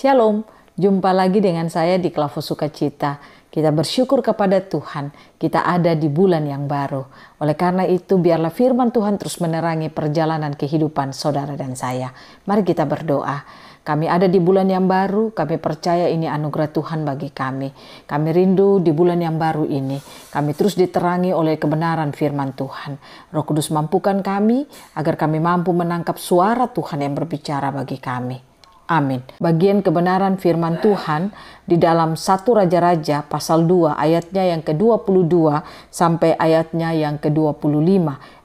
Shalom, jumpa lagi dengan saya di Klavos Sukacita. Kita bersyukur kepada Tuhan, kita ada di bulan yang baru. Oleh karena itu, biarlah firman Tuhan terus menerangi perjalanan kehidupan saudara dan saya. Mari kita berdoa. Kami ada di bulan yang baru, kami percaya ini anugerah Tuhan bagi kami. Kami rindu di bulan yang baru ini, kami terus diterangi oleh kebenaran firman Tuhan. Roh Kudus mampukan kami, agar kami mampu menangkap suara Tuhan yang berbicara bagi kami. Amin. Bagian kebenaran firman Tuhan di dalam 1 Raja-Raja pasal 2 ayatnya yang ke-22 sampai ayatnya yang ke-25.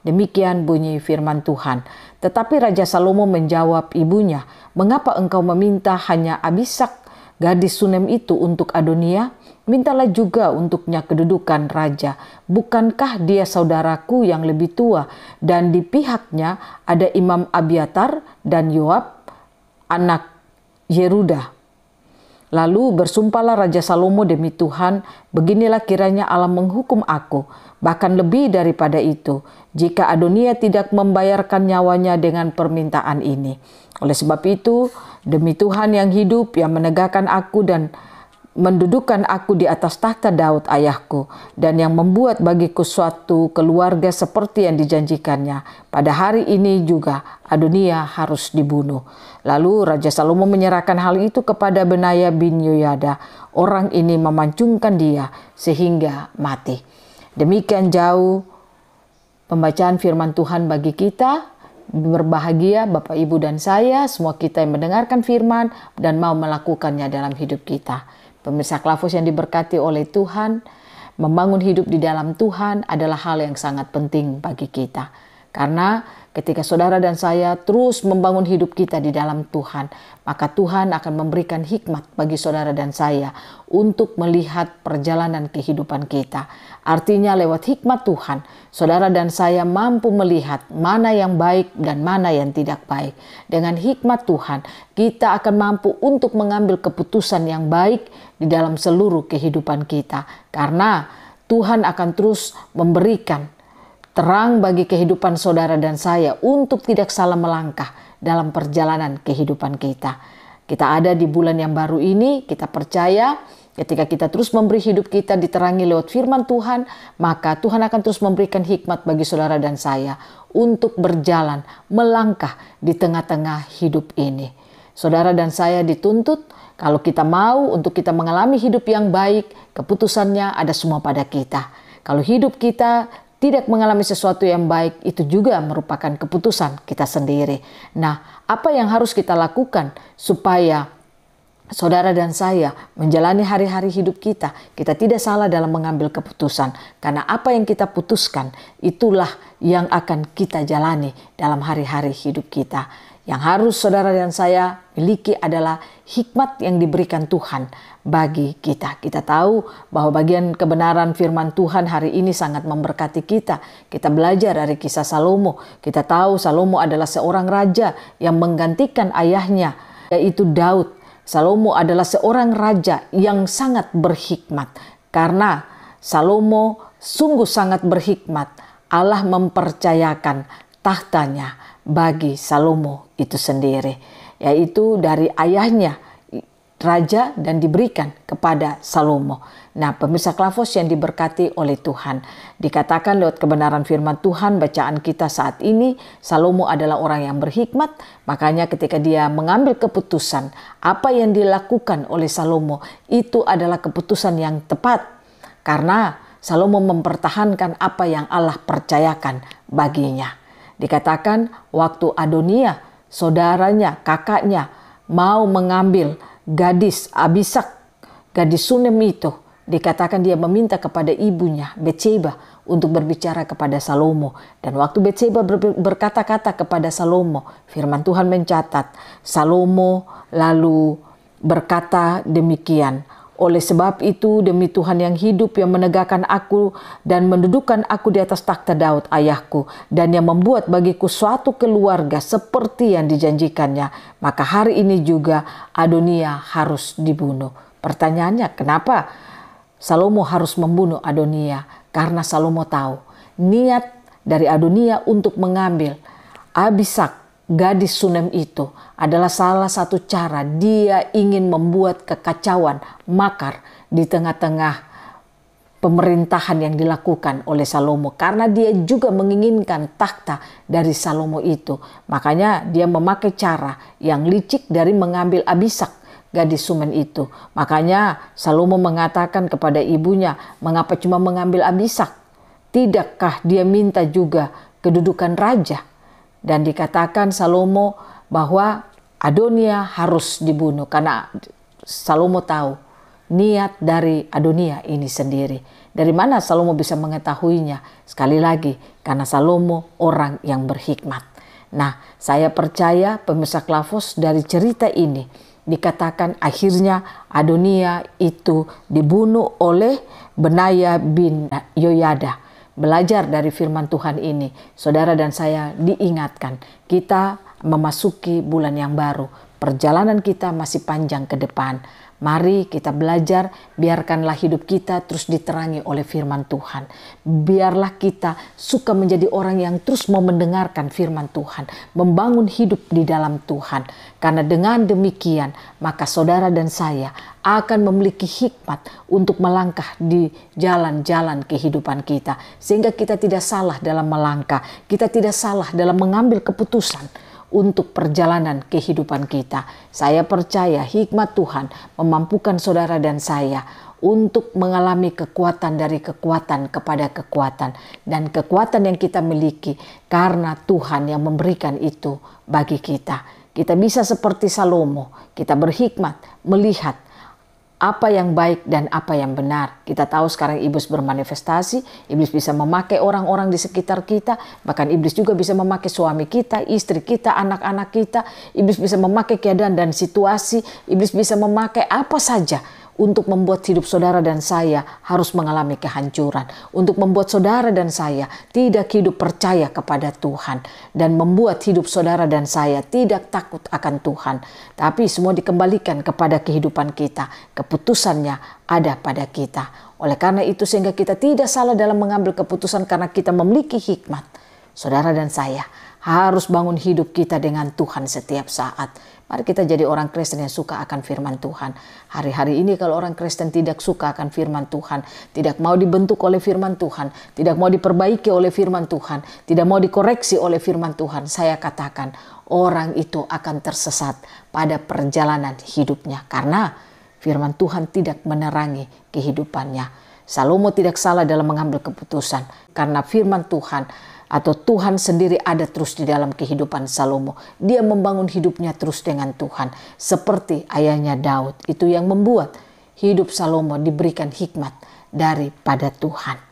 Demikian bunyi firman Tuhan. Tetapi Raja Salomo menjawab ibunya, "Mengapa engkau meminta hanya Abisak, gadis Sunem itu untuk Adonia? Mintalah juga untuknya kedudukan raja. Bukankah dia saudaraku yang lebih tua? Dan di pihaknya ada Imam Abiatar dan Yoab, anak Yeruda." Lalu bersumpahlah Raja Salomo demi Tuhan, "Beginilah kiranya Allah menghukum aku, bahkan lebih daripada itu, jika Adonia tidak membayarkan nyawanya dengan permintaan ini. Oleh sebab itu, demi Tuhan yang hidup, yang menegakkan aku dan mendudukan aku di atas tahta Daud ayahku, dan yang membuat bagiku suatu keluarga seperti yang dijanjikannya, pada hari ini juga Adonia harus dibunuh." Lalu Raja Salomo menyerahkan hal itu kepada Benaya bin Yoyada. Orang ini memancungkan dia sehingga mati. Demikian jauh pembacaan firman Tuhan bagi kita. Berbahagia Bapak, Ibu, dan saya, semua kita yang mendengarkan firman dan mau melakukannya dalam hidup kita. Pemirsa Klavos yang diberkati oleh Tuhan, membangun hidup di dalam Tuhan adalah hal yang sangat penting bagi kita. Karena ketika saudara dan saya terus membangun hidup kita di dalam Tuhan, maka Tuhan akan memberikan hikmat bagi saudara dan saya untuk melihat perjalanan kehidupan kita. Artinya lewat hikmat Tuhan, saudara dan saya mampu melihat mana yang baik dan mana yang tidak baik. Dengan hikmat Tuhan, kita akan mampu untuk mengambil keputusan yang baik di dalam seluruh kehidupan kita. Karena Tuhan akan terus memberikan terang bagi kehidupan saudara dan saya untuk tidak salah melangkah dalam perjalanan kehidupan kita. Kita ada di bulan yang baru ini, kita percaya ketika kita terus memberi hidup kita diterangi lewat firman Tuhan, maka Tuhan akan terus memberikan hikmat bagi saudara dan saya untuk berjalan, melangkah di tengah-tengah hidup ini. Saudara dan saya dituntut, kalau kita mau untuk kita mengalami hidup yang baik, keputusannya ada semua pada kita. Kalau hidup kita tidak mengalami sesuatu yang baik, itu juga merupakan keputusan kita sendiri. Nah, apa yang harus kita lakukan supaya saudara dan saya menjalani hari-hari hidup kita tidak salah dalam mengambil keputusan? Karena apa yang kita putuskan, itulah yang akan kita jalani dalam hari-hari hidup kita. Yang harus saudara dan saya miliki adalah hikmat yang diberikan Tuhan bagi kita. Kita tahu bahwa bagian kebenaran firman Tuhan hari ini sangat memberkati kita. Kita belajar dari kisah Salomo. Kita tahu Salomo adalah seorang raja yang menggantikan ayahnya, yaitu Daud. Salomo adalah seorang raja yang sangat berhikmat. Karena Salomo sungguh sangat berhikmat, Allah mempercayakan tahtanya bagi Salomo itu sendiri, yaitu dari ayahnya raja dan diberikan kepada Salomo. Nah, pemirsa Klavos yang diberkati oleh Tuhan, dikatakan lewat kebenaran firman Tuhan bacaan kita saat ini, Salomo adalah orang yang berhikmat. Makanya ketika dia mengambil keputusan, apa yang dilakukan oleh Salomo itu adalah keputusan yang tepat, karena Salomo mempertahankan apa yang Allah percayakan baginya. Dikatakan waktu Adonia, saudaranya, kakaknya, mau mengambil gadis Abisak, gadis Sunem itu, dikatakan dia meminta kepada ibunya Betseba untuk berbicara kepada Salomo. Dan waktu Betseba berkata-kata kepada Salomo, firman Tuhan mencatat, Salomo lalu berkata demikian, "Oleh sebab itu demi Tuhan yang hidup, yang menegakkan aku dan mendudukan aku di atas takhta Daud ayahku, dan yang membuat bagiku suatu keluarga seperti yang dijanjikannya, maka hari ini juga Adonia harus dibunuh." Pertanyaannya, kenapa Salomo harus membunuh Adonia? Karena Salomo tahu niat dari Adonia untuk mengambil Abisak, gadis Sunem itu adalah salah satu cara dia ingin membuat kekacauan, makar di tengah-tengah pemerintahan yang dilakukan oleh Salomo, karena dia juga menginginkan takhta dari Salomo itu. Makanya dia memakai cara yang licik dari mengambil Abisak, gadis Sunem itu. Makanya Salomo mengatakan kepada ibunya, "Mengapa cuma mengambil Abisak? Tidakkah dia minta juga kedudukan raja?" Dan dikatakan Salomo bahwa Adonia harus dibunuh karena Salomo tahu niat dari Adonia ini sendiri. Dari mana Salomo bisa mengetahuinya? Sekali lagi, karena Salomo orang yang berhikmat. Nah, saya percaya pemirsa Klavos, dari cerita ini dikatakan akhirnya Adonia itu dibunuh oleh Benaya bin Yoyada. Belajar dari firman Tuhan ini, saudara dan saya diingatkan, kita memasuki bulan yang baru. Perjalanan kita masih panjang ke depan. Mari kita belajar, biarkanlah hidup kita terus diterangi oleh firman Tuhan. Biarlah kita suka menjadi orang yang terus mau mendengarkan firman Tuhan, membangun hidup di dalam Tuhan. Karena dengan demikian, maka saudara dan saya akan memiliki hikmat untuk melangkah di jalan-jalan kehidupan kita. Sehingga kita tidak salah dalam melangkah, kita tidak salah dalam mengambil keputusan untuk perjalanan kehidupan kita. Saya percaya hikmat Tuhan memampukan saudara dan saya untuk mengalami kekuatan dari kekuatan kepada kekuatan. Dan kekuatan yang kita miliki karena Tuhan yang memberikan itu bagi kita. Kita bisa seperti Salomo, kita berhikmat melihat apa yang baik dan apa yang benar. Kita tahu sekarang iblis bermanifestasi, iblis bisa memakai orang-orang di sekitar kita, bahkan iblis juga bisa memakai suami kita, istri kita, anak-anak kita. Iblis bisa memakai keadaan dan situasi, iblis bisa memakai apa saja untuk membuat hidup saudara dan saya harus mengalami kehancuran, untuk membuat saudara dan saya tidak hidup percaya kepada Tuhan, dan membuat hidup saudara dan saya tidak takut akan Tuhan. Tapi semua dikembalikan kepada kehidupan kita, keputusannya ada pada kita. Oleh karena itu sehingga kita tidak salah dalam mengambil keputusan karena kita memiliki hikmat. Saudara dan saya harus bangun hidup kita dengan Tuhan setiap saat. Mari kita jadi orang Kristen yang suka akan firman Tuhan. Hari-hari ini kalau orang Kristen tidak suka akan firman Tuhan, tidak mau dibentuk oleh firman Tuhan, tidak mau diperbaiki oleh firman Tuhan, tidak mau dikoreksi oleh firman Tuhan, saya katakan orang itu akan tersesat pada perjalanan hidupnya. Karena firman Tuhan tidak menerangi kehidupannya. Salomo tidak salah dalam mengambil keputusan karena firman Tuhan atau Tuhan sendiri ada terus di dalam kehidupan Salomo. Dia membangun hidupnya terus dengan Tuhan. Seperti ayahnya Daud. Itu yang membuat hidup Salomo diberikan hikmat daripada Tuhan.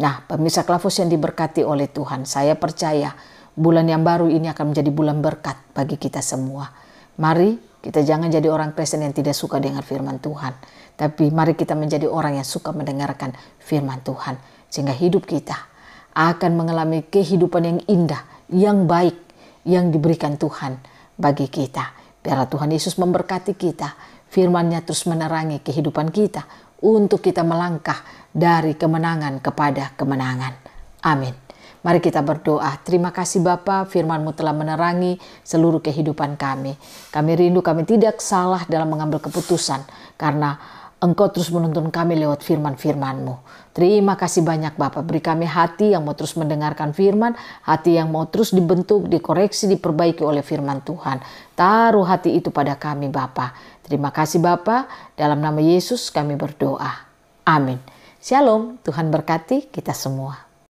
Nah, pemirsa Klavos yang diberkati oleh Tuhan, saya percaya bulan yang baru ini akan menjadi bulan berkat bagi kita semua. Mari kita jangan jadi orang Kristen yang tidak suka dengar firman Tuhan. Tapi mari kita menjadi orang yang suka mendengarkan firman Tuhan. Sehingga hidup kita akan mengalami kehidupan yang indah, yang baik, yang diberikan Tuhan bagi kita. Biarlah Tuhan Yesus memberkati kita, firman-Nya terus menerangi kehidupan kita, untuk kita melangkah dari kemenangan kepada kemenangan. Amin. Mari kita berdoa. Terima kasih Bapa, firman-Mu telah menerangi seluruh kehidupan kami. Kami rindu kami tidak salah dalam mengambil keputusan, karena Engkau terus menuntun kami lewat firman-firman-Mu. Terima kasih banyak Bapak. Beri kami hati yang mau terus mendengarkan firman. Hati yang mau terus dibentuk, dikoreksi, diperbaiki oleh firman Tuhan. Taruh hati itu pada kami Bapak. Terima kasih Bapak. Dalam nama Yesus kami berdoa. Amin. Shalom. Tuhan berkati kita semua.